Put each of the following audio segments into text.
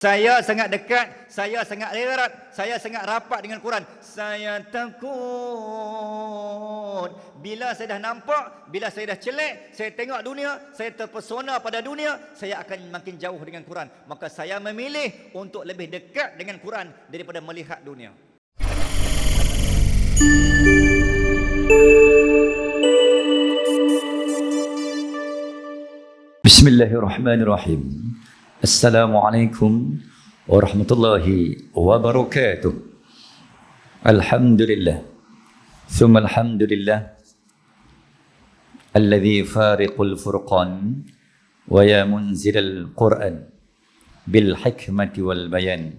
Saya sangat dekat, saya sangat erat, saya sangat rapat dengan Quran. Saya takut bila saya dah nampak, bila saya dah celek, saya tengok dunia, saya terpesona pada dunia, saya akan makin jauh dengan Quran. Maka saya memilih untuk lebih dekat dengan Quran daripada melihat dunia. Bismillahirrahmanirrahim. Assalamualaikum warahmatullahi wabarakatuh. Alhamdulillah. Thumma alhamdulillah. Alladhi fariqul furqan wa ya munzilal Qur'an bil hikmati wal bayan.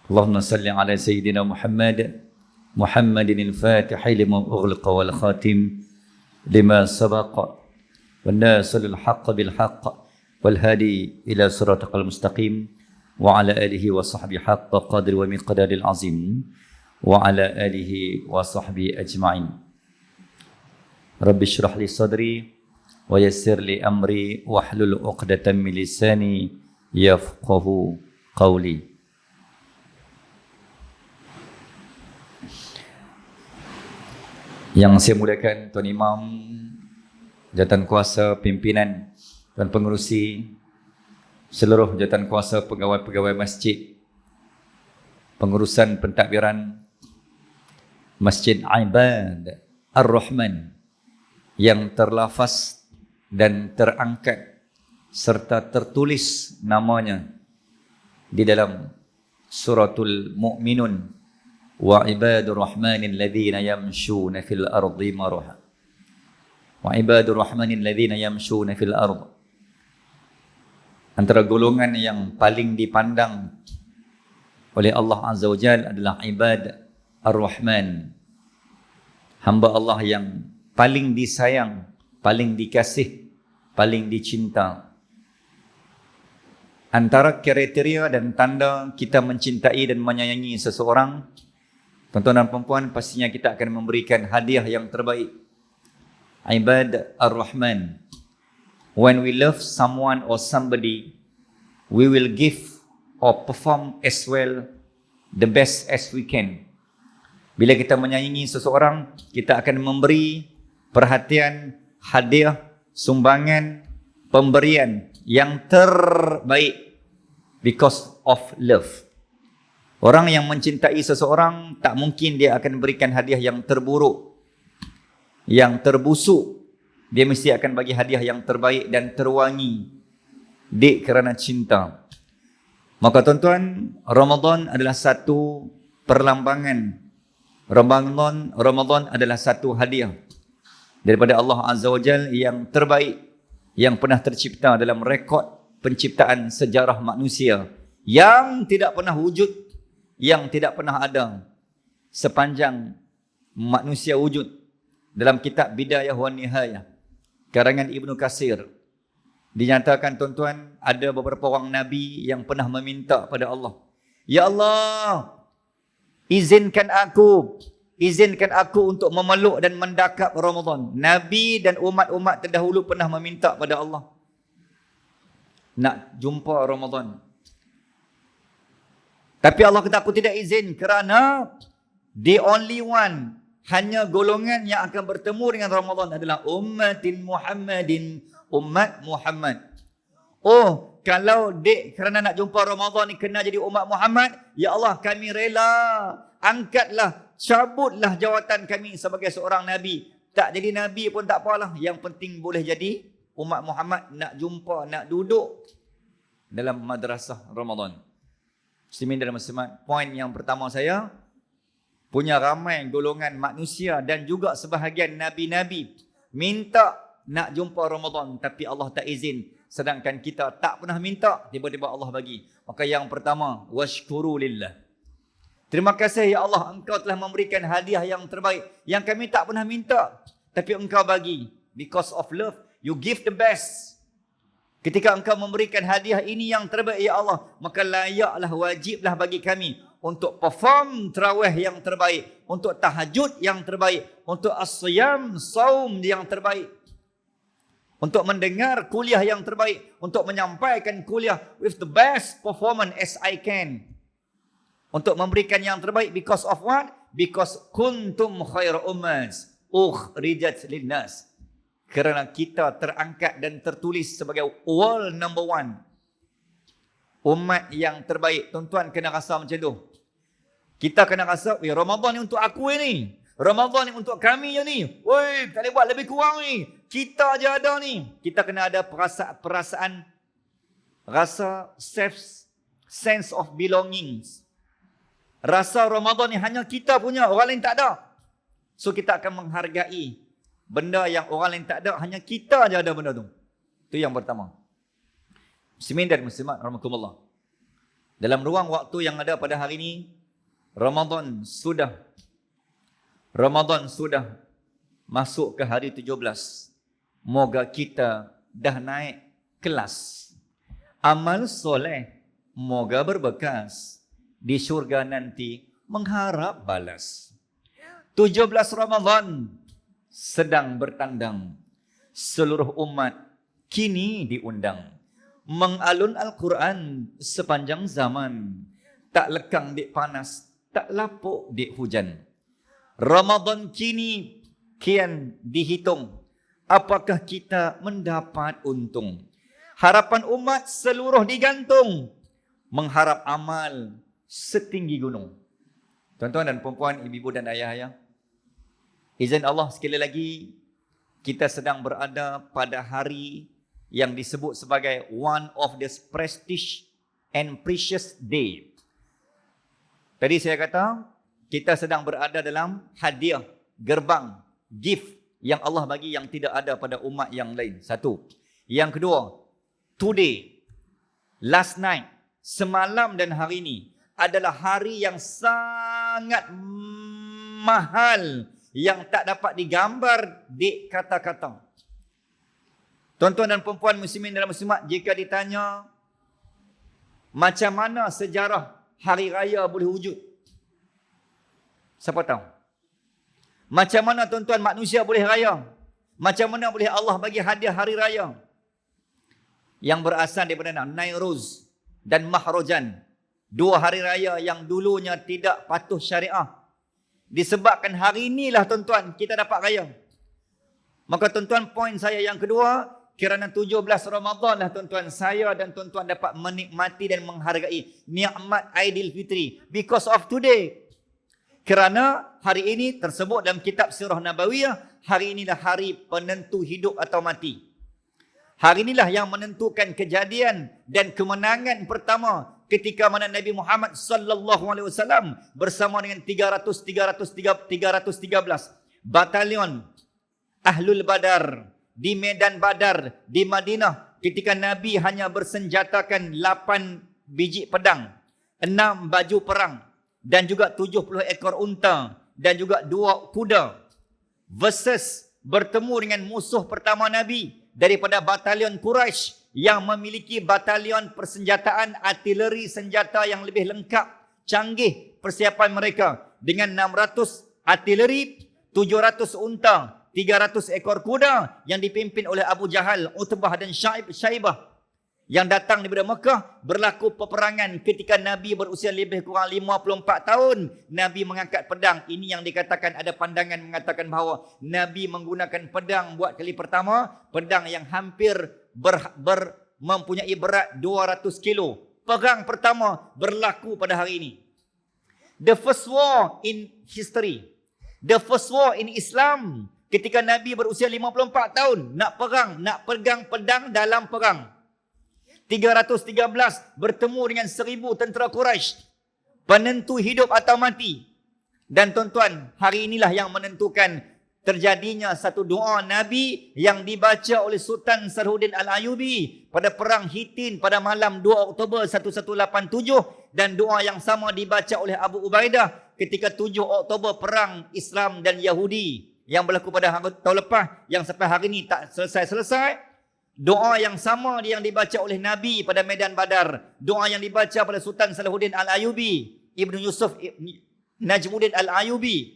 Allahumma salli ala sayyidina Muhammadin al-Fatihi lima ughliqa wal khatim lima sabaqa wan nasilul haqq bil haqq والهادي إلى صراطك المستقيم وعلى آله وصحبه حق قدر ومقدار العظيم وعلى آله وصحبه أجمعين. رب اشرح لي صدري ويسر لي أمري واحلل عقدة من لساني يفقه قولي. Yang saya muliakan Tuan Imam, jawatan kuasa pimpinan dan pengerusi, seluruh jawatan kuasa pegawai-pegawai masjid, pengurusan pentadbiran Masjid Ibad Ar-Rahman yang terlafaz dan terangkat serta tertulis namanya di dalam suratul Mu'minun, wa ibadur rahmanil ladzina yamshuna fil ardi marha, wa ibadur rahmanil ladzina yamshuna fil ardi. Antara golongan yang paling dipandang oleh Allah Azza wa Jalla adalah ibad Ar-Rahman, hamba Allah yang paling disayang, paling dikasih, paling dicinta. Antara kriteria dan tanda kita mencintai dan menyayangi seseorang, tuan-tuan dan puan-puan, pastinya kita akan memberikan hadiah yang terbaik. Ibad Ar-Rahman. When we love someone or somebody, we will give or perform as well the best as we can. Bila kita menyayangi seseorang, kita akan memberi perhatian, hadiah, sumbangan, pemberian yang terbaik because of love. Orang yang mencintai seseorang, tak mungkin dia akan berikan hadiah yang terburuk, yang terbusuk. Dia mesti akan bagi hadiah yang terbaik dan terwangi kerana cinta. Maka tuan-tuan, Ramadan adalah satu perlambangan. Ramadan adalah satu hadiah daripada Allah Azza wa Jalla yang terbaik yang pernah tercipta dalam rekod penciptaan sejarah manusia, yang tidak pernah wujud, yang tidak pernah ada sepanjang manusia wujud. Dalam kitab Bidayah wa Nihayah karangan Ibnu Katsir dinyatakan, tuan-tuan, ada beberapa orang Nabi yang pernah meminta pada Allah, ya Allah, izinkan aku untuk memeluk dan mendakap Ramadan. Nabi dan umat-umat terdahulu pernah meminta pada Allah nak jumpa Ramadan. Tapi Allah kata, aku tidak izin kerana the only one, hanya golongan yang akan bertemu dengan Ramadan adalah ummatin Muhammadin, umat Muhammad. Oh, kalau kerana nak jumpa Ramadan ni kena jadi umat Muhammad, ya Allah, kami rela, angkatlah, cabutlah jawatan kami sebagai seorang Nabi. Tak jadi Nabi pun tak apalah, yang penting boleh jadi umat Muhammad, nak jumpa, nak duduk dalam madrasah Ramadan. Muslimin dan muslimat, poin yang pertama saya, punya ramai golongan manusia dan juga sebahagian Nabi-Nabi minta nak jumpa Ramadan, tapi Allah tak izin. Sedangkan kita tak pernah minta, tiba-tiba Allah bagi. Maka yang pertama, washkuru lillah. Terima kasih ya Allah, engkau telah memberikan hadiah yang terbaik yang kami tak pernah minta, tapi engkau bagi. Because of love, you give the best. Ketika engkau memberikan hadiah ini yang terbaik ya Allah, maka layaklah, wajiblah bagi kami untuk perform tarawih yang terbaik, untuk tahajud yang terbaik, untuk as-siyam, saum yang terbaik. untuk mendengar kuliah yang terbaik, untuk menyampaikan kuliah with the best performance as I can. Untuk memberikan yang terbaik because of what? Because kuntum khairu ummas ukhrijat linnas. Kerana kita terangkat dan tertulis sebagai world number one. Umat yang terbaik. Tuan-tuan kena rasa macam tu. Kita kena rasa, Ramadan ni untuk aku ni. Ramadan ni untuk kami je ni. Woi, tak boleh buat lebih kurang ni. Kita je ada ni. Kita kena ada perasaan rasa sense of belongings. Rasa Ramadan ni hanya kita punya, orang lain tak ada. So kita akan menghargai benda yang orang lain tak ada, hanya kita je ada benda tu. Itu yang pertama. Muslimin dan muslimat rahimakumullah. Dalam ruang waktu yang ada pada hari ini, Ramadan sudah masuk ke hari 17. Moga kita dah naik kelas. Amal soleh moga berbekas. Di syurga nanti mengharap balas. 17 Ramadan sedang bertandang. Seluruh umat kini diundang. Mengalun Al-Quran sepanjang zaman. Tak lekang di panas, tak lapuk di hujan. Ramadan kini kian dihitung. Apakah kita mendapat untung? Harapan umat seluruh digantung. Mengharap amal setinggi gunung. Tuan-tuan dan puan-puan, ibu-ibu dan ayah-ayah, izin Allah sekali lagi, kita sedang berada pada hari yang disebut sebagai one of the prestige and precious day. Tadi saya kata, kita sedang berada dalam hadiah, gerbang, gift yang Allah bagi yang tidak ada pada umat yang lain. Satu. Yang kedua, today, last night, semalam dan hari ini adalah hari yang sangat mahal yang tak dapat digambar di kata-kata. Tuan-tuan dan puan-puan muslimin dan muslimat, jika ditanya macam mana sejarah hari raya boleh wujud? Siapa tahu? Macam mana tuan-tuan manusia boleh raya? Macam mana boleh Allah bagi hadiah hari raya? Yang berasal daripada Nairuz dan Mahrojan. Dua hari raya yang dulunya tidak patuh syariah. Disebabkan hari inilah tuan-tuan kita dapat raya. Maka tuan-tuan, poin saya yang kedua, kerana 17 Ramadan lah tuan-tuan, saya dan tuan-tuan dapat menikmati dan menghargai nikmat Aidilfitri. Because of today. Kerana hari ini tersebut dalam kitab Sirah Nabawiyah, hari inilah hari penentu hidup atau mati. Hari inilah yang menentukan kejadian dan kemenangan pertama ketika mana Nabi Muhammad sallallahu alaihi wasallam bersama dengan 313 batalion Ahlul Badar di medan Badar di Madinah, ketika Nabi hanya bersenjatakan 8 biji pedang, 6 baju perang dan juga 70 ekor unta dan juga 2 kuda, versus bertemu dengan musuh pertama Nabi daripada batalion Quraisy yang memiliki batalion persenjataan artileri senjata yang lebih lengkap, canggih persiapan mereka dengan 600 artileri, 700 unta, 300 ekor kuda yang dipimpin oleh Abu Jahal, Utbah dan Syaibah yang datang daripada Mekah. Berlaku peperangan ketika Nabi berusia lebih kurang 54 tahun. Nabi mengangkat pedang. Ini yang dikatakan, ada pandangan mengatakan bahawa Nabi menggunakan pedang buat kali pertama, pedang yang hampir mempunyai berat 200 kilo. Perang pertama berlaku pada hari ini. The first war in history. The first war in Islam. Ketika Nabi berusia 54 tahun, nak perang, nak pegang pedang dalam perang. 313 bertemu dengan 1000 tentera Quraisy. Penentu hidup atau mati. Dan tuan-tuan, hari inilah yang menentukan terjadinya satu doa Nabi yang dibaca oleh Sultan Sarhuddin Al-Ayyubi pada perang Hittin pada malam 2 Oktober 1187, dan doa yang sama dibaca oleh Abu Ubaidah ketika 7 Oktober perang Islam dan Yahudi yang berlaku pada tahun lepas, yang sampai hari ini tak selesai-selesai. Doa yang sama yang dibaca oleh Nabi pada medan Badar, doa yang dibaca pada Sultan Salahuddin Al-Ayyubi, Ibnu Yusuf Najmuddin Al-Ayyubi,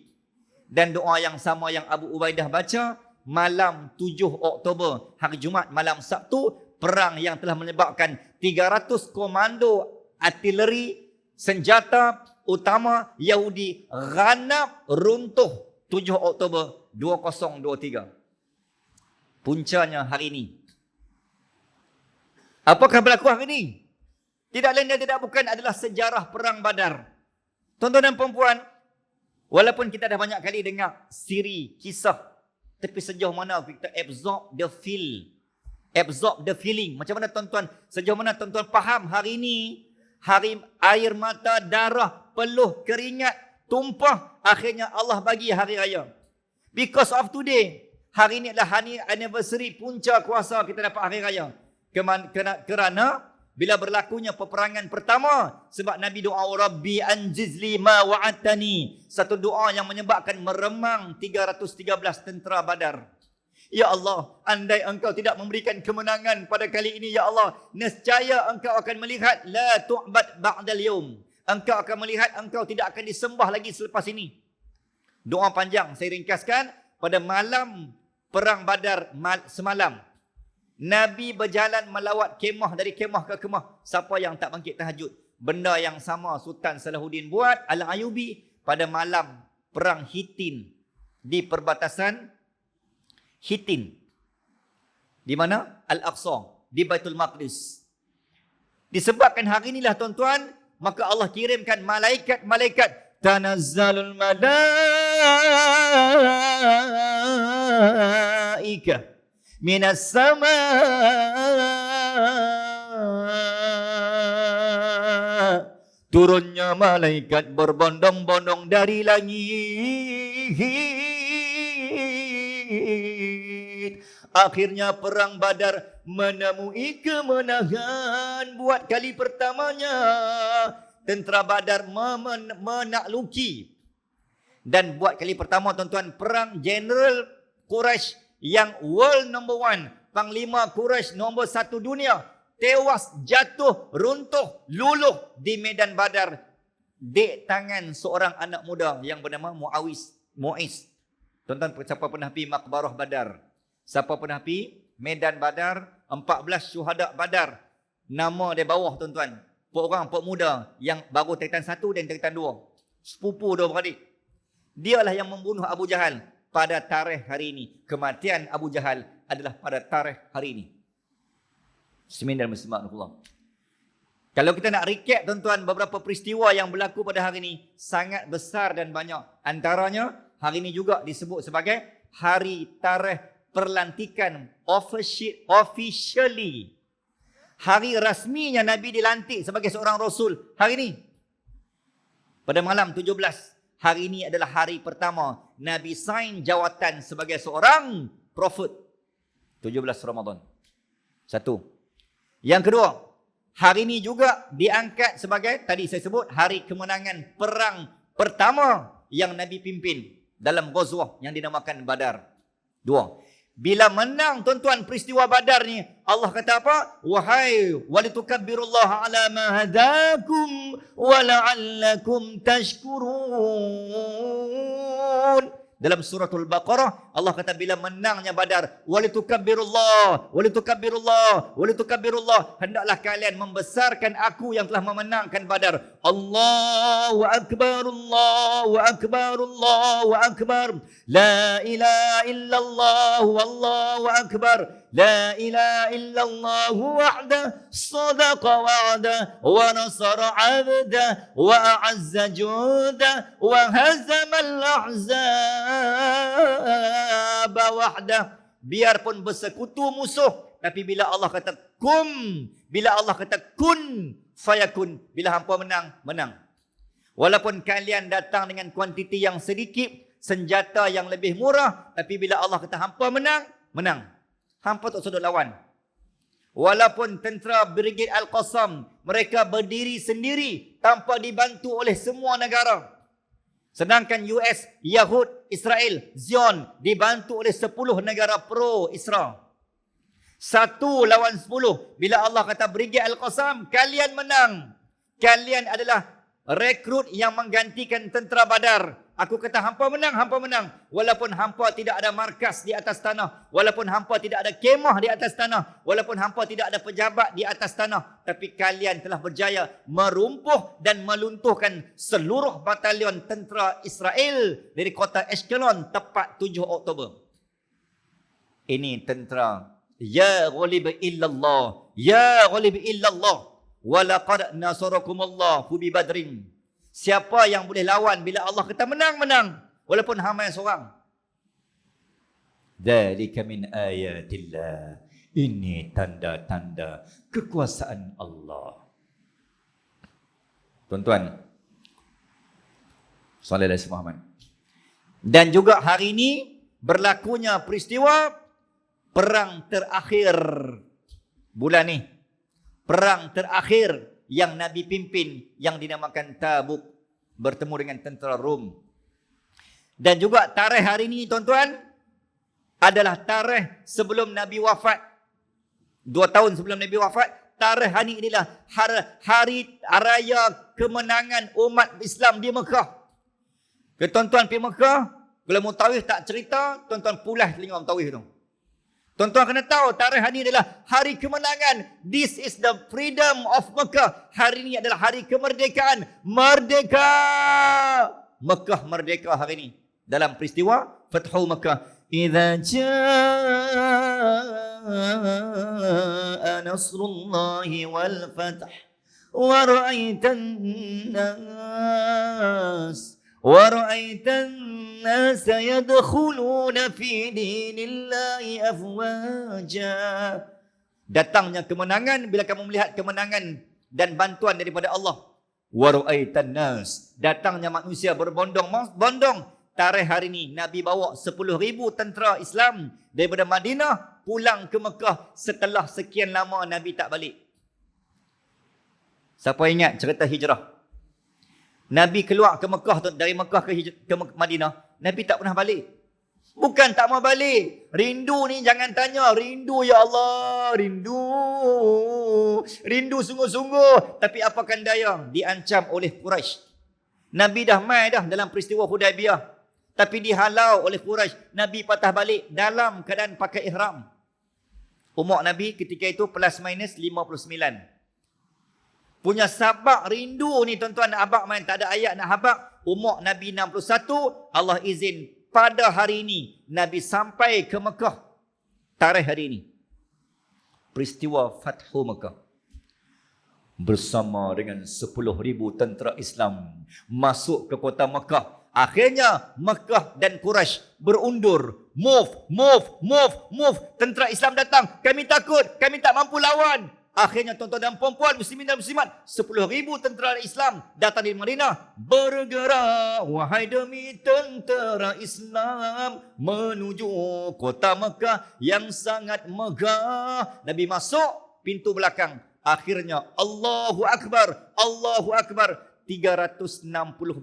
dan doa yang sama yang Abu Ubaidah baca malam 7 Oktober, hari Jumaat malam Sabtu, perang yang telah menyebabkan 300 komando artileri senjata utama Yahudi ghanap runtuh 7 Oktober 2023. Puncanya hari ini. Apakah berlaku hari ini? Tidak lain dan tidak bukan adalah sejarah perang Badar. Tuan-tuan dan puan-puan, walaupun kita dah banyak kali dengar siri, kisah, tapi sejauh mana kita absorb the feel, absorb the feeling. Macam mana tuan-tuan, sejauh mana tuan-tuan faham hari ini, hari air mata, darah, peluh, keringat, tumpah, akhirnya Allah bagi hari raya. Because of today, hari ini adalah hari anniversary punca kuasa kita dapat hari raya. Kerana bila berlakunya peperangan pertama, sebab Nabi doa, Rabbi anjizli ma wa'atani. Satu doa yang menyebabkan meremang 313 tentera Badar. Ya Allah, andai engkau tidak memberikan kemenangan pada kali ini, ya Allah, nescaya engkau akan melihat la tu'bad ba'dal yawm. Engkau akan melihat engkau tidak akan disembah lagi selepas ini. Doa panjang, saya ringkaskan. Pada malam perang Badar semalam, Nabi berjalan melawat kemah dari kemah ke kemah. Siapa yang tak bangkit tahajud? Benda yang sama Sultan Salahuddin buat, Al-Ayyubi, pada malam perang Hittin di perbatasan Hittin. Di mana? Al-Aqsa, di Baitul Maqdis. Disebabkan hari inilah tuan-tuan, maka Allah kirimkan malaikat-malaikat. Tanazzalul malaikah minas sama, turunnya malaikat berbondong-bondong dari langit. Akhirnya perang Badar menemui kemenangan buat kali pertamanya. Tentera Badar menakluki, dan buat kali pertama tuan-tuan, perang General Quraisy yang world number 1, Panglima Quraisy nombor 1 dunia, tewas, jatuh, runtuh, luluh di medan Badar di tangan seorang anak muda yang bernama Mu'iz. Tuan-tuan, siapa pernah pergi Maqbarah Badar? Siapa pernah pergi medan Badar? 14 syuhada Badar. Nama dia bawah tuan-tuan. Pok muda yang baru tingkatan 1 dan tingkatan 2. Sepupu dua beradik. Dialah yang membunuh Abu Jahal pada tarikh hari ini. Kematian Abu Jahal adalah pada tarikh hari ini. Bismillahirrahmanirrahim. Kalau kita nak recap tuan-tuan, beberapa peristiwa yang berlaku pada hari ini sangat besar dan banyak. Antaranya, hari ini juga disebut sebagai hari tarikh perlantikan officially. Hari rasminya Nabi dilantik sebagai seorang Rasul. Hari ini. Pada malam 17. Hari ini adalah hari pertama Nabi sign jawatan sebagai seorang Prophet. 17 Ramadan. Satu. Yang kedua. Hari ini juga diangkat sebagai, tadi saya sebut, hari kemenangan perang pertama yang Nabi pimpin dalam Ghazwah yang dinamakan Badar. Dua. Bila menang tuan-tuan peristiwa Badar ni, Allah kata apa? Wahai walitukabbirullaha ala ma hadakum wa la'allakum tashkurun. Dalam suratul Baqarah, Allah kata bila menangnya Badar, walitukabbirullaha, walitukabbirullaha, walitukabbirullaha, hendaklah kalian membesarkan aku yang telah memenangkan Badar. Allahu akbar, Allahu akbar, Allahu akbar. La ilaha illallah, wallahu akbar. La ilaha illallah wahdah, sadaqa wa'dah, wa nasara 'abdah, wa a'azza judah, wa hazama al-ahzab wahdah. Biarpun bersekutu musuh, tapi bila Allah kata kum, bila Allah kata kun, fayakun. Bila hampa menang, menang. Walaupun kalian datang dengan kuantiti yang sedikit, senjata yang lebih murah, tapi bila Allah kata hampa menang, menang. Hampa tak sudut lawan. Walaupun tentera Brigade Al-Qassam, mereka berdiri sendiri tanpa dibantu oleh semua negara. Sedangkan US, Yahud, Israel, Zion dibantu oleh 10 negara pro-Israel. 1 lawan 10. Bila Allah kata Brigade Al-Qassam, kalian menang. Kalian adalah rekrut yang menggantikan tentera Badar. Aku kata hampa menang, hampa menang. Walaupun hampa tidak ada markas di atas tanah. Walaupun hampa tidak ada kemah di atas tanah. Walaupun hampa tidak ada pejabat di atas tanah. Tapi kalian telah berjaya merumpuh dan meluntuhkan seluruh batalion tentera Israel dari kota Ashkelon tepat 7 Oktober. Ini tentera. Ya ghalib illallah. Ya ghalib illallah. Walaqad nasarakumullahu bi badrin. Siapa yang boleh lawan bila Allah kata menang, menang. Walaupun hamai seorang. Dzalika min ayatillah. Ini tanda-tanda kekuasaan Allah. Tuan-tuan, sallallahu alaihi wasallam. Dan juga hari ini berlakunya peristiwa perang terakhir bulan ni. Perang terakhir yang Nabi pimpin yang dinamakan Tabuk bertemu dengan tentera Rom. Dan juga tarikh hari ini tuan-tuan adalah tarikh sebelum Nabi wafat. 2 tahun sebelum Nabi wafat, tarikh hari ini adalah hari raya kemenangan umat Islam di Mekah. Kalau tuan-tuan pergi Mekah, kalau Mutawif tak cerita, tuan-tuan pulas telinga Mutawif tu. Tuan-tuan kena tahu, tarikh hari ini adalah hari kemenangan. This is the freedom of Mekah. Hari ini adalah hari kemerdekaan. Merdeka! Mekah merdeka hari ini. Dalam peristiwa Fathu Mekah. Idza jaa nasrullahi wal fath wa ra'aitan nas وَرَأَيْتَ النَّاسَ يَدْخُلُونَ فِي دِينِ اللَّهِ أَفْوَاجًا. Datangnya kemenangan bila kamu melihat kemenangan dan bantuan daripada Allah. وَرَأَيْتَ النَّاسَ. Datangnya manusia berbondong-bondong. Tarikh hari ini Nabi bawa 10,000 tentera Islam daripada Madinah pulang ke Mekah setelah sekian lama Nabi tak balik. Siapa ingat cerita hijrah? Nabi keluar ke Mekah, dari Mekah ke Madinah. Nabi tak pernah balik. Bukan tak mau balik. Rindu ni jangan tanya. Rindu ya Allah. Rindu. Rindu sungguh-sungguh. Tapi apakan daya? Diancam oleh Quraisy. Nabi dah mai dah dalam peristiwa Hudaibiyah. Tapi dihalau oleh Quraisy. Nabi patah balik dalam keadaan pakai ihram. Umur Nabi ketika itu plus minus 59. Punya sabak rindu ni tuan-tuan nak habaq main. Tak ada ayat nak habaq. Umur Nabi 61. Allah izin pada hari ini Nabi sampai ke Mekah. Tarikh hari ini. Peristiwa Fathu Mekah. Bersama dengan 10,000 tentera Islam. Masuk ke kota Mekah. Akhirnya Mekah dan Quraisy berundur. Move. Tentera Islam datang. Kami takut. Kami tak mampu lawan. Akhirnya tuan-tuan dan puan-puan, muslimin dan muslimat, 10,000 tentera Islam datang dari Madinah. Bergerak, wahai demi tentera Islam, menuju kota Mekah yang sangat megah. Nabi masuk pintu belakang. Akhirnya Allahu Akbar, Allahu Akbar. 360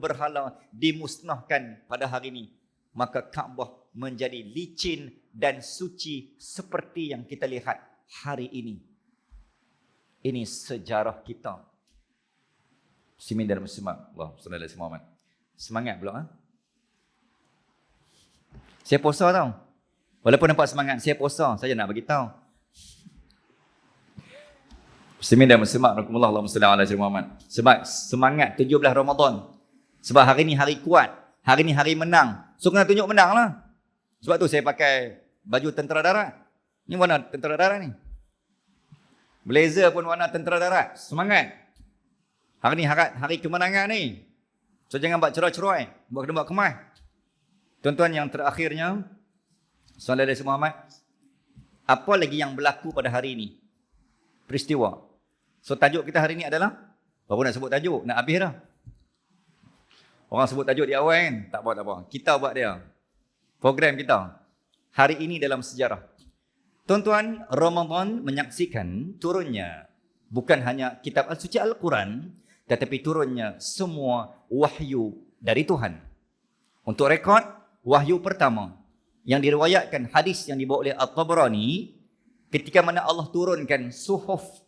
berhala dimusnahkan pada hari ini. Maka Kaabah menjadi licin dan suci seperti yang kita lihat hari ini. Ini sejarah kita. Muslimin dan muslimat. Allah sallallahu alaihi wasallam. Semangat pula ha? Saya puasa tau. Walaupun nampak semangat, saya puasa. Saya nak bagi tahu. Muslimin dan muslimat, rahimakumullah, Allahumma salli ala sayyidina Muhammad. Sebab semangat 17 Ramadan. Sebab hari ni hari kuat. Hari ni hari menang. So kena tunjuk menang lah. Sebab tu saya pakai baju tentera darat. Ni warna tentera darat ni. Blazer pun warna tentera darat. Semangat. Hari ni hari kemenangan ni. So jangan buat cerai-cerai. Buat kemas. Tuan-tuan yang terakhirnya. Sallallahu alaihi Muhammad. Apa lagi yang berlaku pada hari ini? Peristiwa. So tajuk kita hari ini adalah. Baru nak sebut tajuk. Nak habis dah. Orang sebut tajuk di awal kan. Tak apa. Kita buat dia. Program kita. Hari ini dalam sejarah. Tuan-tuan, Ramadan menyaksikan turunnya bukan hanya kitab al-suci Al-Quran, tetapi turunnya semua wahyu dari Tuhan. Untuk rekod, wahyu pertama yang diriwayatkan hadis yang dibawa oleh At-Tabrani, ketika mana Allah turunkan suhuf,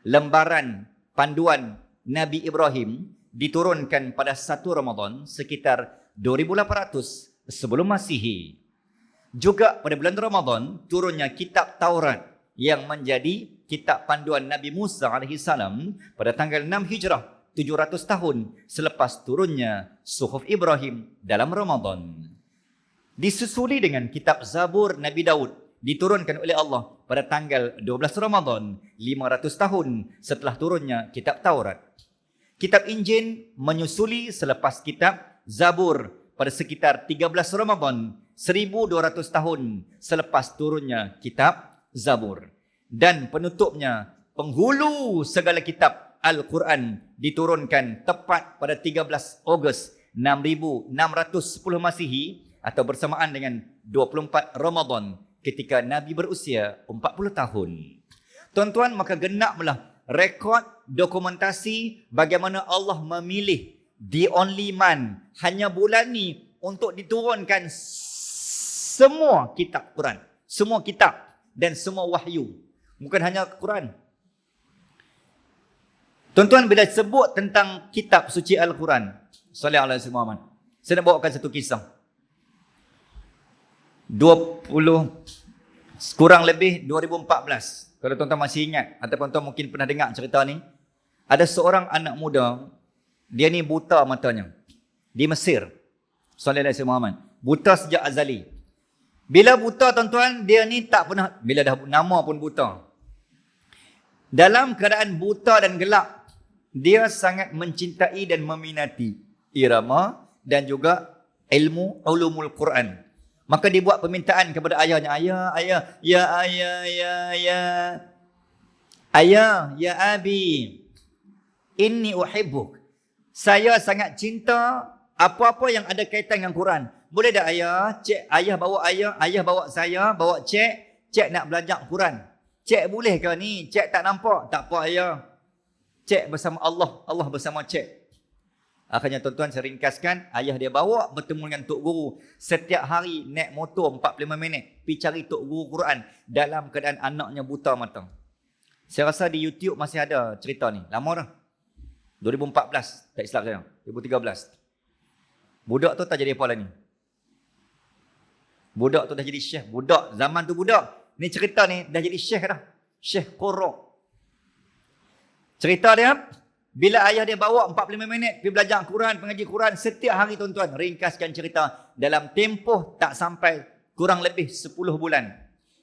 lembaran panduan Nabi Ibrahim, diturunkan pada 1 Ramadan sekitar 2800 sebelum Masihi. Juga pada bulan Ramadan turunnya kitab Taurat yang menjadi kitab panduan Nabi Musa AS pada tanggal 6 Hijrah, 700 tahun selepas turunnya Suhuf Ibrahim dalam Ramadan. Disusuli dengan kitab Zabur Nabi Daud, diturunkan oleh Allah pada tanggal 12 Ramadan, 500 tahun setelah turunnya kitab Taurat. Kitab Injil menyusuli selepas kitab Zabur pada sekitar 13 Ramadan, 1200 tahun selepas turunnya kitab Zabur. Dan penutupnya, penghulu segala kitab Al-Quran diturunkan tepat pada 13 Ogos 6610 Masihi atau bersamaan dengan 24 Ramadan ketika Nabi berusia 40 tahun. Tuan-tuan, maka genaplah rekod dokumentasi bagaimana Allah memilih the only man, hanya bulan ni untuk diturunkan semua kitab Quran, semua kitab dan semua wahyu. Bukan hanya Quran. Tuan-tuan, bila sebut tentang kitab suci Al-Quran, sallallahu alaihi wasallam, saya nak bawakan satu kisah. kurang lebih 2014. Kalau tuan-tuan masih ingat ataupun tuan mungkin pernah dengar cerita ni, ada seorang anak muda, dia ni buta matanya di Mesir. Sallallahu alaihi wasallam, buta sejak azali. Bila buta tuan-tuan, dia ni tak pernah, bila dah nama pun buta. Dalam keadaan buta dan gelap, dia sangat mencintai dan meminati irama dan juga ilmu ulumul Quran. Maka dia buat permintaan kepada ayahnya, ayah, ya abi, inni uhibbuk. Saya sangat cinta apa-apa yang ada kaitan dengan Quran. Boleh tak ayah? Ayah bawa saya, bawa cik nak belajar Quran. Cik boleh ke ni? Cik tak nampak. Tak apa ayah. Cik bersama Allah, Allah bersama cik. Akhirnya tuan-tuan, saya ringkaskan, ayah dia bawa bertemu dengan Tok Guru. Setiap hari naik motor 45 minit, pergi cari Tok Guru Quran dalam keadaan anaknya buta mata. Saya rasa di YouTube masih ada cerita ni. Lama dah. 2014, tak silap saya. 2013. Budak tu tak jadi apa lagi. Budak tu dah jadi syekh. Budak, zaman tu budak. Ni cerita ni dah jadi syekh dah. Syekh Qurra. Cerita dia, bila ayah dia bawa 45 minit pergi belajar Quran, pengaji Quran setiap hari tuan-tuan. Ringkaskan cerita, dalam tempoh tak sampai kurang lebih 10 bulan.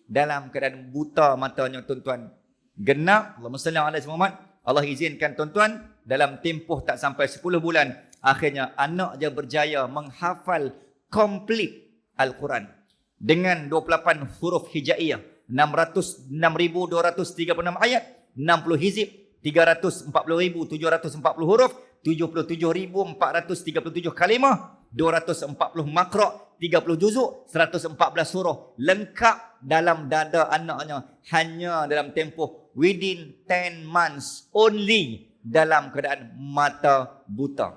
Dalam keadaan buta matanya tuan-tuan. Genap, Allahumma salli ala Muhammad. Allah izinkan tuan-tuan, dalam tempoh tak sampai 10 bulan. Akhirnya anak dia berjaya menghafal komplit Al-Quran. Dengan 28 huruf hijaiyah. 606,236 ayat, 60 hizib, 340,740 huruf, 77,437 kalimah, 240 makra', 30 juzuk, 114 surah. Lengkap dalam dada anaknya hanya dalam tempoh within 10 months only, dalam keadaan mata buta.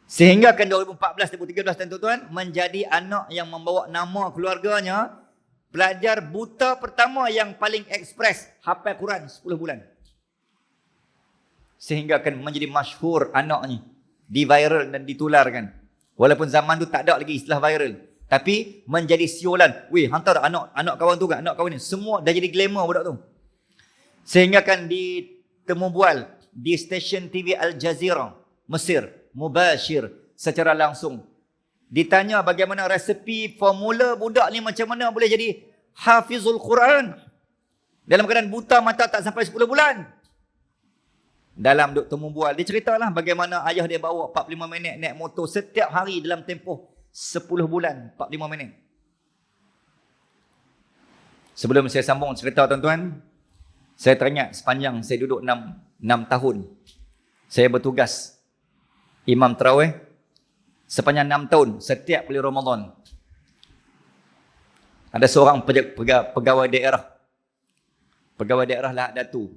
Sehingga kan 2014-2013 tuan-tuan menjadi anak yang membawa nama keluarganya pelajar buta pertama yang paling ekspres hafal Quran 10 bulan. Sehingga kan menjadi masyhur anak ni, di-viral dan ditularkan. Walaupun zaman tu tak ada lagi istilah viral, tapi menjadi siulan. Weh, hantar anak kawan tu kan, anak kawan ni. Semua dah jadi glamour budak tu. Sehingga kan ditemu bual di stesen TV Al Jazeera Mesir, mubashir, secara langsung. Ditanya bagaimana resepi formula budak ni macam mana boleh jadi hafizul Quran dalam keadaan buta mata tak sampai 10 bulan. Dalam duk temu bual, dia ceritalah bagaimana ayah dia bawa 45 minit naik motor setiap hari dalam tempoh 10 bulan, 45 minit. Sebelum saya sambung cerita tuan-tuan, saya teringat sepanjang saya duduk 6 tahun. Saya bertugas imam tarawih sepanjang 6 tahun, setiap kali Ramadan. Ada seorang pegawai daerah. Pegawai daerah Lahad Datu.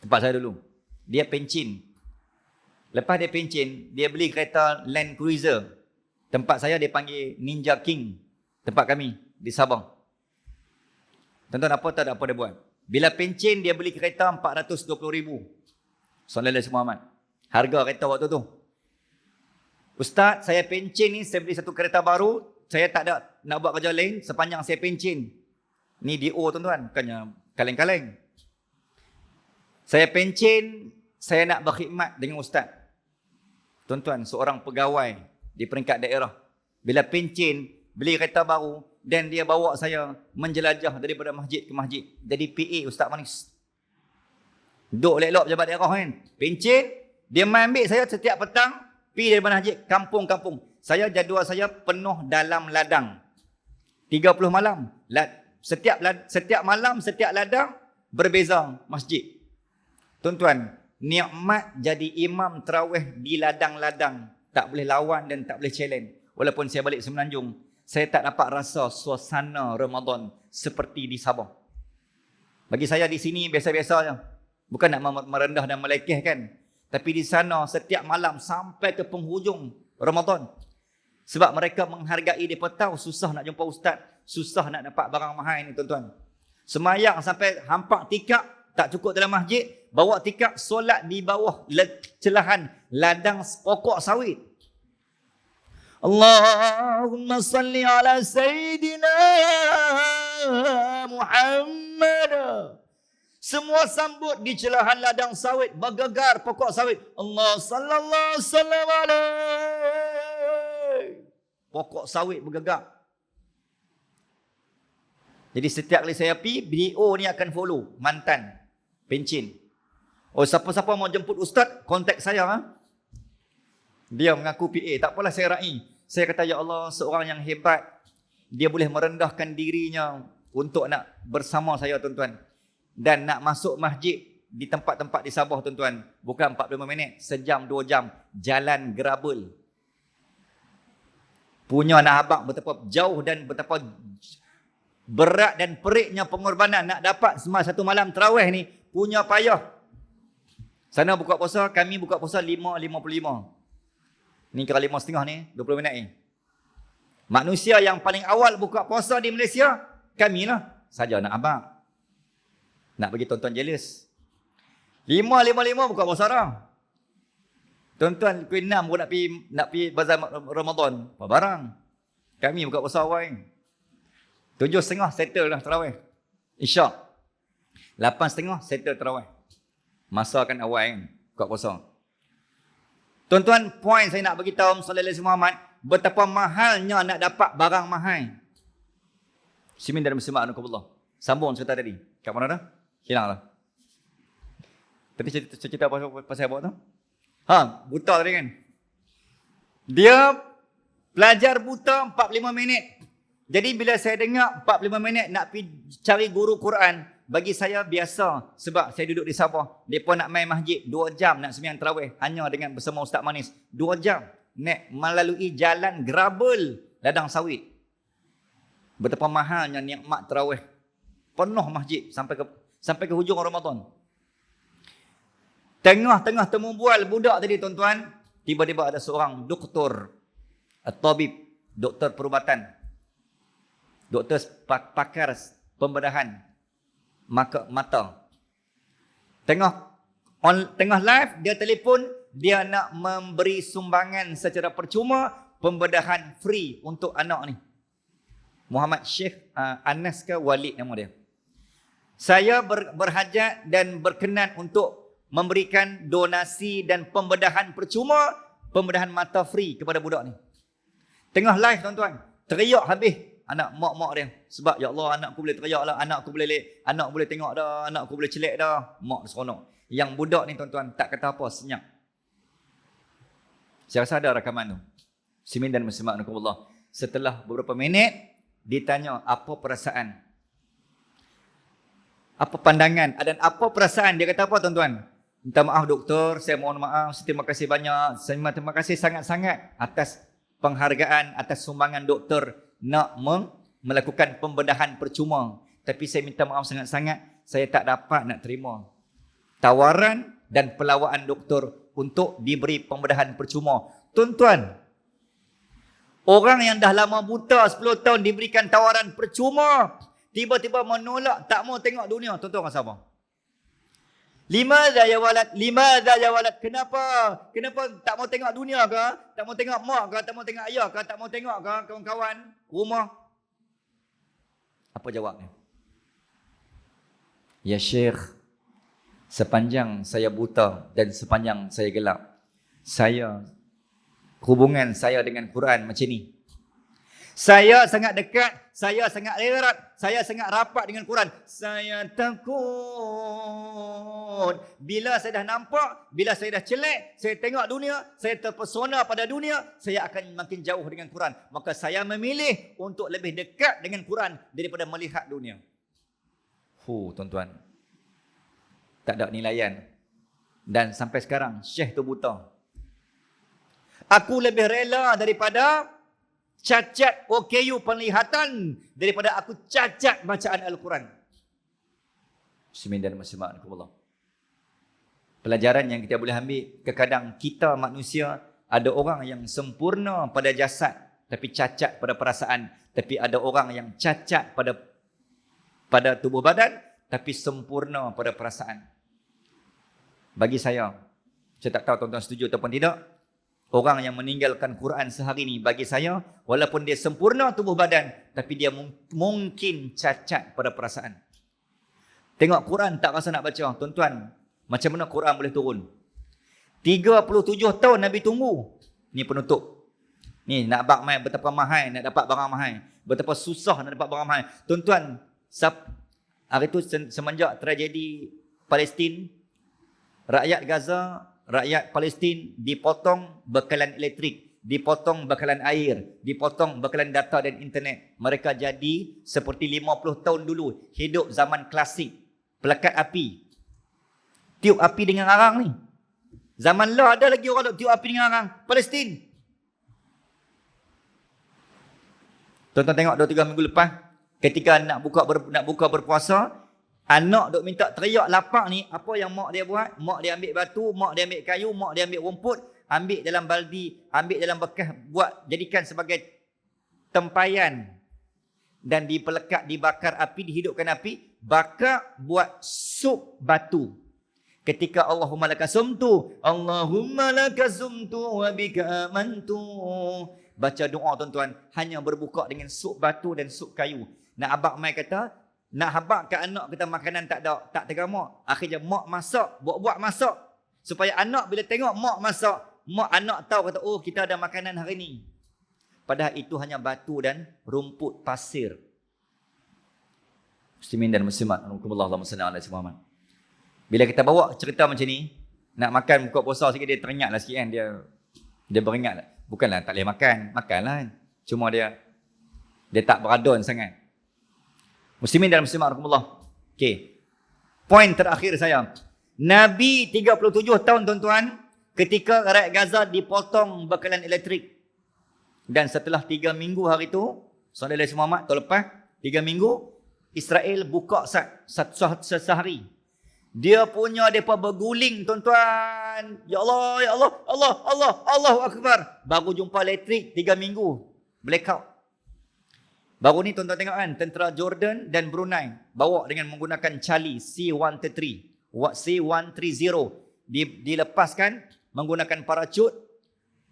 Tempat saya dulu. Dia pencin. Lepas dia pencin, dia beli kereta Land Cruiser. Tempat saya dia panggil Ninja King. Tempat kami di Sabang. Tuan-tuan, apa tak ada apa dia buat? Bila pencin, dia beli kereta 420,000. Sallallahu alaihi wasallam. Harga kereta waktu tu. Ustaz, saya pencen ni, saya beli satu kereta baru, saya tak ada nak buat kerja lain sepanjang saya pencen. Ni DO tuan-tuan, bukannya kaleng-kaleng. Saya pencen, saya nak berkhidmat dengan ustaz. Tuan-tuan, seorang pegawai di peringkat daerah, bila pencen, beli kereta baru, dan dia bawa saya menjelajah daripada masjid ke masjid. Jadi PA Ustaz Manis. Duduk elok-elok pejabat daerah kan. Pencen, dia main ambil saya setiap petang, pergi daripada masjid, kampung-kampung. Saya jadual saya penuh dalam ladang. 30 malam. Setiap malam, setiap ladang, berbeza masjid. Tuan-tuan, nikmat jadi imam tarawih di ladang-ladang. Tak boleh lawan dan tak boleh challenge. Walaupun saya balik Semenanjung, saya tak dapat rasa suasana Ramadan seperti di Sabah. Bagi saya di sini biasa-biasa je. Bukan nak merendah dan melekehkan. Tapi di sana setiap malam sampai ke penghujung Ramadan. Sebab mereka menghargai, mereka tahu susah nak jumpa ustaz. Susah nak dapat barang mahal ni tuan-tuan. Semayang sampai hampak tikar, tak cukup dalam masjid. Bawa tikar, solat di bawah celahan ladang pokok sawit. Allahumma salli ala Sayyidina Muhammad. Semua sambut di celahan ladang sawit, bergegar pokok sawit. Allah sallallahu sallam alaih. Pokok sawit bergegar. Jadi setiap kali saya pergi, BDO ni akan follow. Mantan, pencen. Oh, siapa-siapa mau jemput ustaz, kontak saya. Ha? Dia mengaku PA. Tak apalah, saya raih. Saya kata, ya Allah, seorang yang hebat. Dia boleh merendahkan dirinya untuk nak bersama saya, tuan-tuan. Dan nak masuk masjid di tempat-tempat di Sabah, tuan-tuan. Bukan 45 minit, sejam, 2 jam. Jalan gerabel. Punya anak abang betapa jauh dan betapa berat dan periknya pengorbanan nak dapat satu malam tarawih ni. Punya payah. Sana buka puasa, kami buka puasa 5.55. Ni kira 5.30 ni, 20 minit ni. Manusia yang paling awal buka puasa di Malaysia, kami lah. Saja nak abang. Nak bagi tuan-tuan jealous. 5.55 buka puasa dah. Tuan-tuan, Kuih 6 pun nak pergi bazar Ramadan. Apa barang? Kami buka puasa awal ni. 7.30 settle lah tarawih. Isyak. 8.30 settle tarawih. Masa akan awal kan, buka puasa. Tuan-tuan, poin saya nak bagi tahu sallallahu alaihi Muhammad, betapa mahalnya nak dapat barang mahal. Muslimin dan muslimat rahimakumullah. Sambung cerita tadi. Kat mana dah? Hilanglah. Tadi cerita pasal apa tu? Buta tadi kan. Dia pelajar buta 45 minit. Jadi bila saya dengar 45 minit nak pergi cari guru Quran, bagi saya biasa. Sebab saya duduk di Sabah. Mereka nak main masjid 2 jam nak sembahyang tarawih. Hanya dengan bersama Ustaz Manis. 2 jam. Nak melalui jalan gerabel ladang sawit. Betapa mahalnya nikmat tarawih. Penuh masjid sampai ke hujung Ramadan. Tengah-tengah temu bual budak tadi tuan-tuan. Tiba-tiba ada seorang doktor. At-tabib. Doktor perubatan. Doktor pakar pembedahan mata. Tengah live, dia telefon, dia nak memberi sumbangan secara percuma pembedahan free untuk anak ni. Muhammad Syekh Anas ke Walid nama dia. Saya berhajat dan berkenan untuk memberikan donasi dan pembedahan percuma, pembedahan mata free kepada budak ni. Tengah live tuan-tuan, teriak habis. Anak mak dia. Sebab ya Allah, anakku boleh teriak lah. Anakku boleh tengok dah. Anakku boleh celek dah. Mak dia seronok. Yang budak ni tuan-tuan tak kata apa, senyap. Saya rasa ada rakaman tu. Muslimin dan muslimat rahimakumullah. Setelah beberapa minit, ditanya apa perasaan. Apa pandangan. Dan apa perasaan. Dia kata apa tuan-tuan? Minta maaf doktor. Saya mohon maaf. Terima kasih banyak. Saya terima kasih sangat-sangat atas penghargaan, atas sumbangan doktor nak melakukan pembedahan percuma. Tapi saya minta maaf sangat-sangat, saya tak dapat nak terima tawaran dan pelawaan doktor untuk diberi pembedahan percuma. Tuan-tuan, orang yang dah lama buta 10 tahun diberikan tawaran percuma, tiba-tiba menolak, tak mau tengok dunia. Tuan-tuan rasa apa? Limadha ya walad? Limadha ya walad? Kenapa? Kenapa tak mau tengok dunia ke? Tak mau tengok mak ke? Tak mau tengok ayah ke? Tak mau tengok ke kawan-kawan? Rumah? Apa jawabnya? Ya Syekh, sepanjang saya buta dan sepanjang saya gelap, hubungan saya dengan Quran macam ni. Saya sangat dekat, saya sangat erat, saya sangat rapat dengan Quran. Saya takut bila saya dah nampak, bila saya dah celak, saya tengok dunia, saya terpesona pada dunia, saya akan makin jauh dengan Quran. Maka saya memilih untuk lebih dekat dengan Quran daripada melihat dunia. Tuan-tuan, tak ada nilaian. Dan sampai sekarang Syekh tu buta. Aku lebih rela daripada cacat OKU penglihatan daripada aku cacat bacaan Al-Quran. Muslimin dan muslimat, pelajaran yang kita boleh ambil, kadang kita manusia ada orang yang sempurna pada jasad tapi cacat pada perasaan, tapi ada orang yang cacat pada tubuh badan tapi sempurna pada perasaan. Bagi saya tak tahu tuan-tuan setuju ataupun tidak, orang yang meninggalkan Quran sehari ni, bagi saya, walaupun dia sempurna tubuh badan, tapi dia mungkin cacat pada perasaan. Tengok Quran tak rasa nak baca. Tuan-tuan, macam mana Quran boleh turun? 37 tahun Nabi tunggu. Ni penutup. Ni nak bak mai betapa mahal nak dapat barang mahal. Betapa susah nak dapat barang mahal. Tuan-tuan, hari tu semenjak tragedi Palestin, rakyat Gaza, rakyat Palestin dipotong bekalan elektrik, dipotong bekalan air, dipotong bekalan data dan internet. Mereka jadi seperti 50 tahun dulu, hidup zaman klasik, pelekat api. Tiup api dengan arang ni. Zaman lah ada lagi orang tiup api dengan arang. Palestin. Tuan-tuan tengok 2-3 minggu lepas, ketika nak buka berpuasa, anak duk minta teriak lapar ni, apa yang mak dia buat? Mak dia ambil batu, mak dia ambil kayu, mak dia ambil rumput, ambil dalam baldi, ambil dalam bekas, buat jadikan sebagai tempayan dan dibakar api, dihidupkan api, bakar buat sup batu. Ketika Allahumma lakasumtu, Allahumma lakasumtu wa bika amantu, baca doa tuan-tuan, hanya berbuka dengan sup batu dan sup kayu. Nak abang mai kata, nak habak ke anak kita makanan tak ada, tak tergamak. Akhirnya mak masak, buat-buat masak. Supaya anak bila tengok mak masak, anak tahu kata, oh kita ada makanan hari ni. Padahal itu hanya batu dan rumput pasir. Muslimin dan muslimat, Allahumma salli ala Muhammad. Bila kita bawa cerita macam ni, nak makan buka puasa sikit, dia teringat lah sikit kan. Dia beringat lah. Bukanlah tak boleh makan, makanlah. Cuma dia tak beradon sangat. Muslimin dan muslimat rahmatullah. Okey. Poin terakhir saya. Nabi 37 tahun tuan-tuan ketika rakyat Gaza dipotong bekalan elektrik. Dan setelah 3 minggu hari tu, saudara Muhammad tahun lepas, 3 minggu Israel buka sehari. Dia punya depa berguling tuan-tuan. Ya Allah, ya Allah, Allahu Akbar. Baru jumpa elektrik 3 minggu. Blackout. Baru ni tuan-tuan tengok kan, tentera Jordan dan Brunei bawa dengan menggunakan Charlie C-130 dilepaskan menggunakan parachut,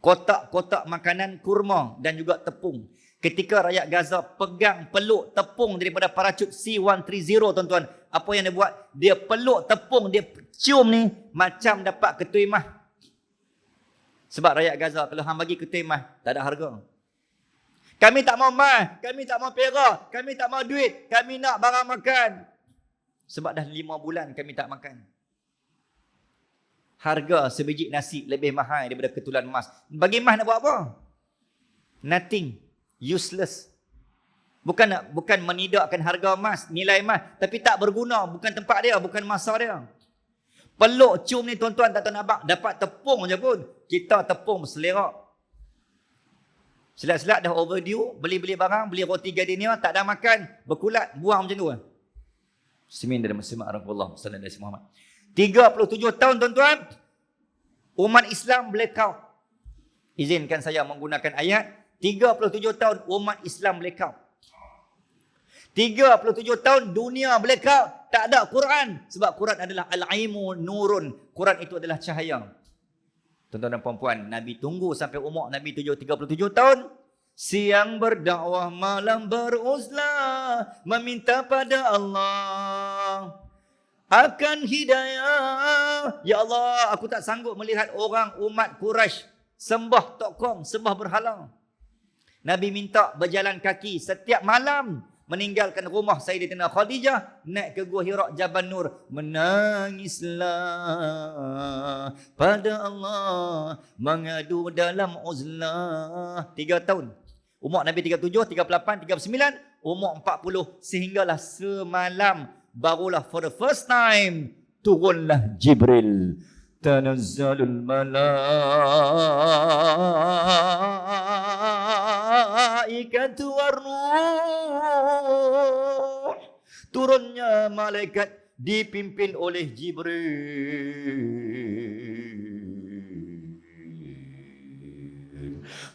kotak-kotak makanan kurma dan juga tepung. Ketika rakyat Gaza pegang peluk tepung daripada parachut C-130 tuan-tuan, apa yang dia buat? Dia peluk tepung, dia cium ni macam dapat ketui mah. Sebab rakyat Gaza kalau hang bagi ketui mah tak ada harga. Kami tak mau emas, kami tak mau perak, kami tak mau duit, kami nak barang makan. Sebab dah 5 bulan kami tak makan. Harga sebiji nasi lebih mahal daripada ketulan emas. Bagi emas nak buat apa? Nothing. Useless. Bukan menidakkan harga emas, nilai emas, tapi tak berguna, bukan tempat dia, bukan masa dia. Peluk cium ni tuan-tuan tak tahu nak abang, dapat tepung je pun. Kita tepung selerak. Selat-selat dah overdue, beli-beli barang, beli roti gardenia, tak ada makan, berkulat, buang macam tu. Muslimin dan muslimat rahmatullah sallallahu alaihi wasallam. 37 tahun tuan-tuan, umat Islam blackout. Izinkan saya menggunakan ayat 37 tahun umat Islam blackout. 37 tahun dunia blackout, tak ada Quran. Sebab Quran adalah al-ilmu nurun. Quran itu adalah cahaya. Tuan-tuan dan puan-puan, Nabi tunggu sampai umur Nabi 37 tahun. Siang berdakwah, malam beruzlah, meminta pada Allah akan hidayah. Ya Allah, aku tak sanggup melihat orang umat Quraisy sembah tokong, sembah berhala. Nabi minta berjalan kaki setiap malam, meninggalkan rumah Sayyidatina Khadijah, naik ke Gua Hira Jabal Nur, menangislah pada Allah, mengadu dalam uzlah. 3 tahun. Umur Nabi 37, 38, 39, umur 40, sehinggalah semalam barulah for the first time turunlah Jibril. Tanazzalul malaikatu war-ruh. Turunnya malaikat dipimpin oleh Jibril.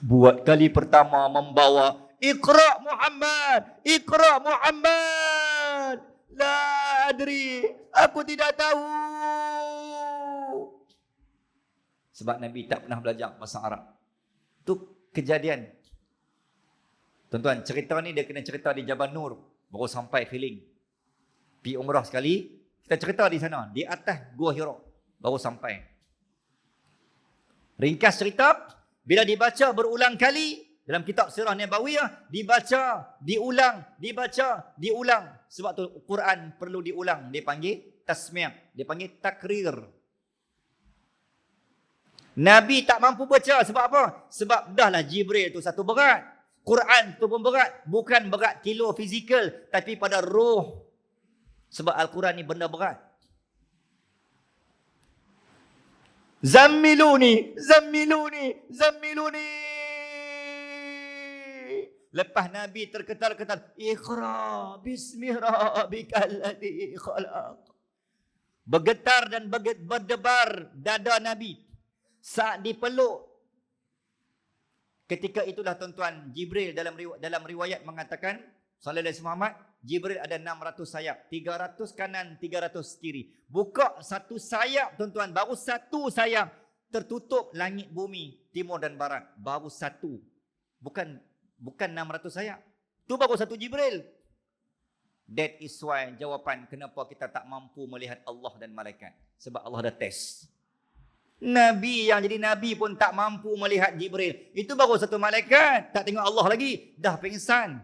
Buat kali pertama membawa Iqra Muhammad, Iqra Muhammad. La adri, aku tidak tahu. Sebab Nabi tak pernah belajar bahasa Arab. Itu kejadian. Tuan-tuan, cerita ni dia kena cerita di Jabal Nur. Baru sampai feeling. Pergi umrah sekali, kita cerita di sana. Di atas Gua Hira. Baru sampai. Ringkas cerita, bila dibaca berulang kali, dalam kitab Sirah Nabawiyah, dibaca, diulang, dibaca, diulang. Sebab tu Quran perlu diulang. Dia panggil tasmi', dia panggil takrir. Nabi tak mampu baca. Sebab apa? Sebab dahlah Jibril tu satu berat. Quran tu pun berat. Bukan berat kilo fizikal, tapi pada roh. Sebab Al-Quran ni benda berat. Zammiluni, zammiluni, zammiluni. Lepas Nabi terketal-ketal, Iqra bismi rabbikal ladzi khalaq. Bergetar dan berdebar dada Nabi saat dipeluk. Ketika itulah tuan-tuan, Jibril dalam riwayat mengatakan, sallallahu alaihi Muhammad, Jibril ada 600 sayap, 300 kanan, 300 kiri. Buka satu sayap tuan-tuan, baru satu sayap tertutup langit bumi, timur dan barat. Baru satu. Bukan 600 sayap. Tu baru satu Jibril. That is why jawapan kenapa kita tak mampu melihat Allah dan malaikat. Sebab Allah dah test. Nabi yang jadi Nabi pun tak mampu melihat Jibril. Itu baru satu malaikat. Tak tengok Allah lagi. Dah pingsan.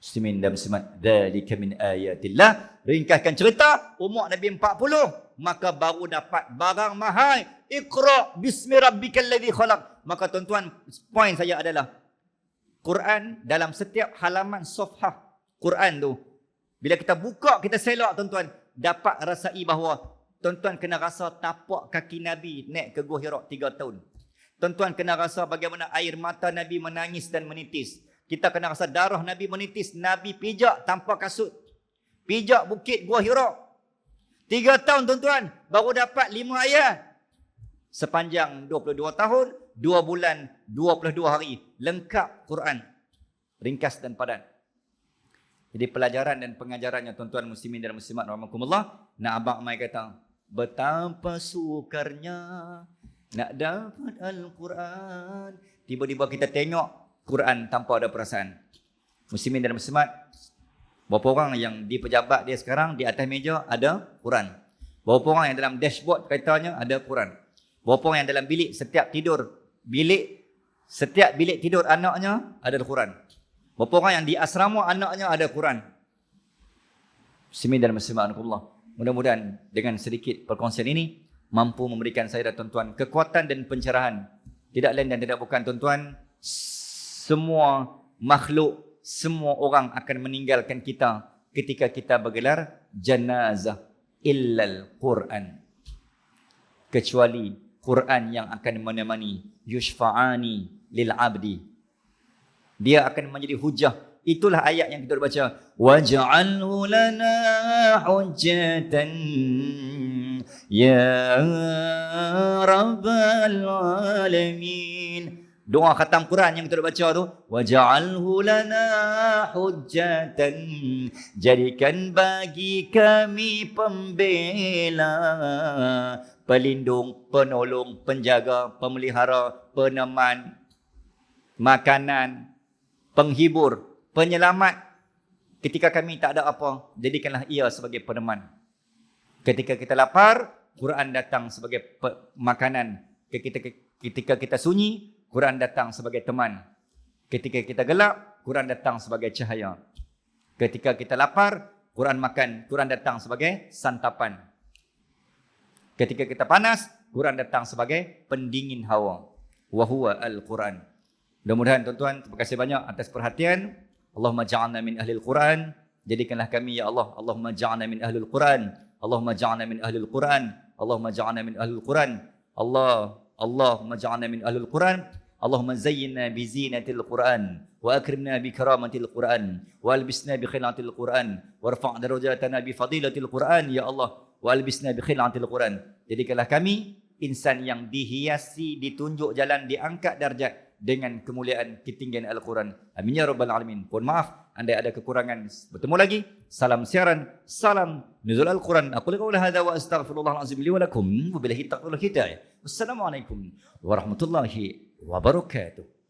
Muslimin dan muslimat, dzalika min ayatillah. Ringkaskan cerita, umur Nabi 40, maka baru dapat barang mahal. Iqra bismi rabbikal ladzi khalaq. Maka tuan-tuan, poin saya adalah Quran dalam setiap halaman safhah Quran tu, bila kita buka, kita selok tuan-tuan, dapat rasai bahawa tuan-tuan kena rasa tapak kaki Nabi naik ke Gua Hira 3 tahun. Tuan-tuan kena rasa bagaimana air mata Nabi menangis dan menitis. Kita kena rasa darah Nabi menitis. Nabi pijak tanpa kasut. Pijak bukit Gua Hira. 3 tahun tuan-tuan. Baru dapat 5 ayat. Sepanjang 22 tahun, 2 bulan, 22 hari. Lengkap Quran. Ringkas dan padat. Jadi pelajaran dan pengajarannya tuan-tuan muslimin dan muslimat rahmatullah. Nak Abang Mai kata, betapa sukarnya nak dapat Al-Quran. Tiba-tiba kita tengok Quran tanpa ada perasaan. Muslimin dan muslimat, berapa orang yang di pejabat dia sekarang, di atas meja ada Quran. Berapa orang yang dalam dashboard keretanya ada Quran. Berapa orang yang dalam bilik setiap bilik tidur anaknya ada Quran. Berapa orang yang di asrama anaknya ada Quran. Muslimin dan muslimat Allah. Mudah-mudahan dengan sedikit perkongsian ini mampu memberikan saya dan tuan-tuan kekuatan dan pencerahan. Tidak lain dan tidak bukan tuan-tuan, semua makhluk, semua orang akan meninggalkan kita ketika kita bergelar janazah illal Quran. Kecuali Quran yang akan menemani yushfa'ani lil abdi. Dia akan menjadi hujah. Itulah ayat yang kita baca. Waj'alhu lana hujjatan ya rabbal alamin. Doa khatam Quran yang kita dah baca tu, waj'alhu lana hujjatan, jadikan bagi kami pembela, pelindung, penolong, penjaga, pemelihara, peneman, makanan, penghibur, penyelamat. Ketika kami tak ada apa, jadikanlah ia sebagai peneman. Ketika kita lapar, Quran datang sebagai makanan. Ketika kita sunyi, Quran datang sebagai teman. Ketika kita gelap, Quran datang sebagai cahaya. Ketika kita lapar, Quran makan, Quran datang sebagai santapan. Ketika kita panas, Quran datang sebagai pendingin hawa. Wa huwa al-Quran. Mudah-mudahan tuan-tuan, terima kasih banyak atas perhatian. Allahumma ja'alna min ahlil Quran. Jadikanlah kami ya Allah. Allahumma ja'alna min ahlil Quran. Allahumma ja'alna min ahlil Quran. Allahumma ja'alna min ahlil Quran. Allahumma ja'alna min ahlil Quran. Allahumma zayyinna bi zinatil Quran wa akrimna bi karamatil Quran wa albisna bi khilatil Quran warfa' darajatana bi fadilatil Quran ya Allah wa albisna bi khilatil Quran. Jadikanlah kami insan yang dihiasi, ditunjuk jalan, diangkat darjat dengan kemuliaan ketinggian Al-Quran. Amin ya rabbal alamin. Mohon maaf andai ada kekurangan. Bertemu lagi. Salam siaran, salam nuzul Al-Quran. Aku qaula hadza wa astaghfirullahal azim li wa lakum wa billahi taufiq wal hidayah. Wassalamualaikum warahmatullahi wabarakatuh.